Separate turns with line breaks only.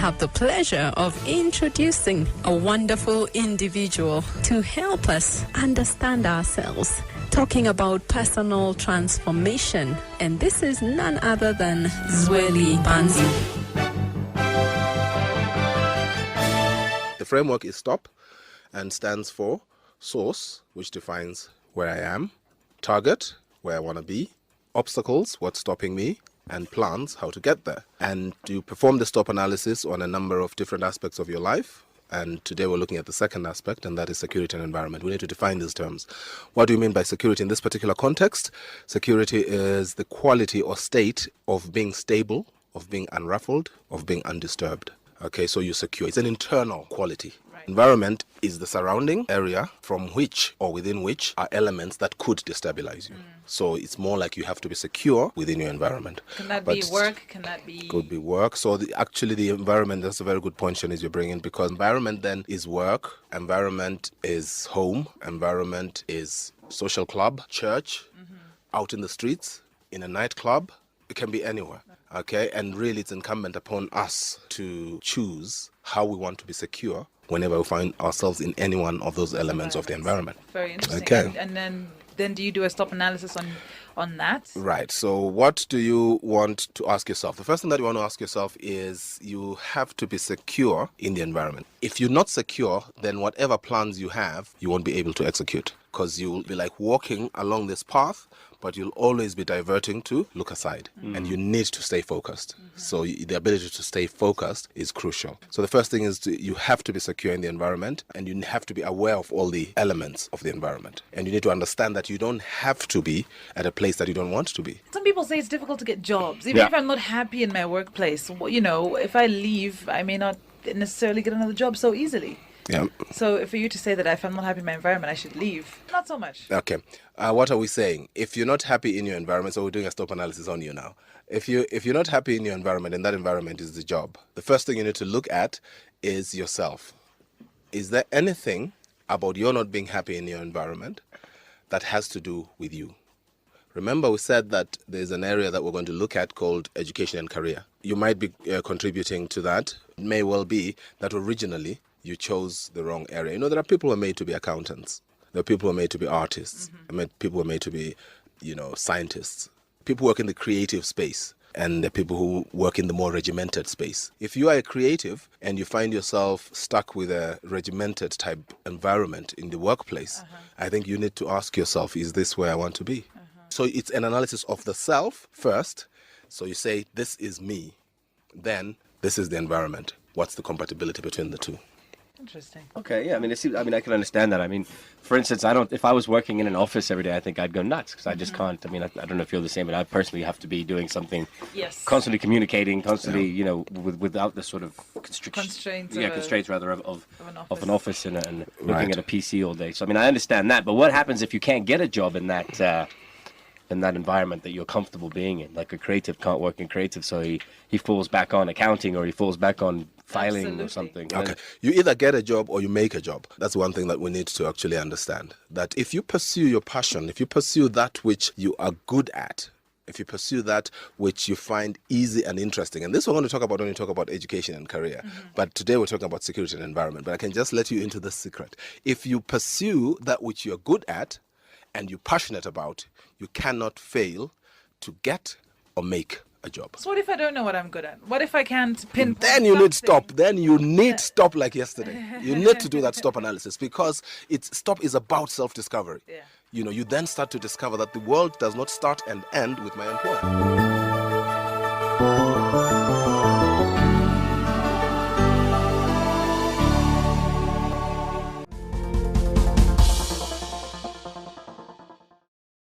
have the pleasure of introducing a wonderful individual to help us understand ourselves, talking about personal transformation. And this is none other than Zwelibanzi.
The framework is STOP and stands for source, which defines where I am, target, where I want to be, obstacles, what's stopping me, and plans, how to get there. And you perform the STOP analysis on a number of different aspects of your life. And today we're looking at the second aspect, and that is security and environment. We need to define these terms. What do you mean by security in this particular context? Security is the quality or state of being stable, of being unruffled, of being undisturbed. Okay, so you're secure. It's an internal quality. Right. Environment is the surrounding area from which or within which are elements that could destabilize you. So it's more like you have to be secure within your environment.
Can that be work? Can that be...
Could be work. So actually the environment, that's a very good point, Shanice, you're bringing, because environment then is work, environment is home, environment is social club, church, out in the streets, in a nightclub. It can be anywhere. Okay, and really it's incumbent upon us to choose how we want to be secure whenever we find ourselves in any one of those elements of the environment.
Very interesting.
Okay.
And then do you do a STOP analysis on that?
Right. So what do you want to ask yourself? The first thing that you want to ask yourself is you have to be secure in the environment. If you're not secure, then whatever plans you have, you won't be able to execute, because you'll be like walking along this path, but you'll always be diverting to look aside, and you need to stay focused. So the ability to stay focused is crucial. So the first thing is you have to be secure in the environment, and you have to be aware of all the elements of the environment. And you need to understand that you don't have to be at a place that you don't want to be.
Some people say it's difficult to get jobs. Even if I'm not happy in my workplace, you know, if I leave, I may not necessarily get another job so easily.
Yeah.
So for you to say that if I'm not happy in my environment, I should leave, not so much.
Okay. What are we saying? If you're not happy in your environment, so we're doing a STOP analysis on you now. If you're not happy in your environment, and that environment is the job, the first thing you need to look at is yourself. Is there anything about you not being happy in your environment that has to do with you? Remember, we said that there's an area that we're going to look at called education and career. You might be contributing to that. It may well be that originally you chose the wrong area. You know, there are people who are made to be accountants. There are people who are made to be artists. People who are made to be, scientists. People work in the creative space, and there are people who work in the more regimented space. If you are a creative and you find yourself stuck with a regimented type environment in the workplace, I think you need to ask yourself, is this where I want to be? So it's an analysis of the self first. So you say, this is me. Then this is the environment. What's the compatibility between the two?
Interesting.
Okay, yeah. I can understand that. I mean, for instance, if I was working in an office every day, I think I'd go nuts, because I just can't. I don't know if you're the same, but I personally have to be doing something, constantly communicating, constantly, without the sort of constraints of an office and looking at a PC all day. So I understand that, but what happens if you can't get a job in that environment that you're comfortable being in? Like a creative can't work in creative, so he falls back on accounting, or he falls back on filing or something.
Okay. You either get a job or you make a job. That's one thing that we need to actually understand. That if you pursue your passion, if you pursue that which you are good at, if you pursue that which you find easy and interesting, and this we're going to talk about when we talk about education and career, but today we're talking about security and environment. But I can just let you into the secret. If you pursue that which you're good at and you're passionate about, you cannot fail to get or make a job.
So what if I don't know what I'm good at? What if I can't pinpoint
Then you need STOP. Then you need STOP like yesterday. You need to do that STOP analysis, because STOP is about self-discovery.
Yeah.
You then start to discover that the world does not start and end with my employer.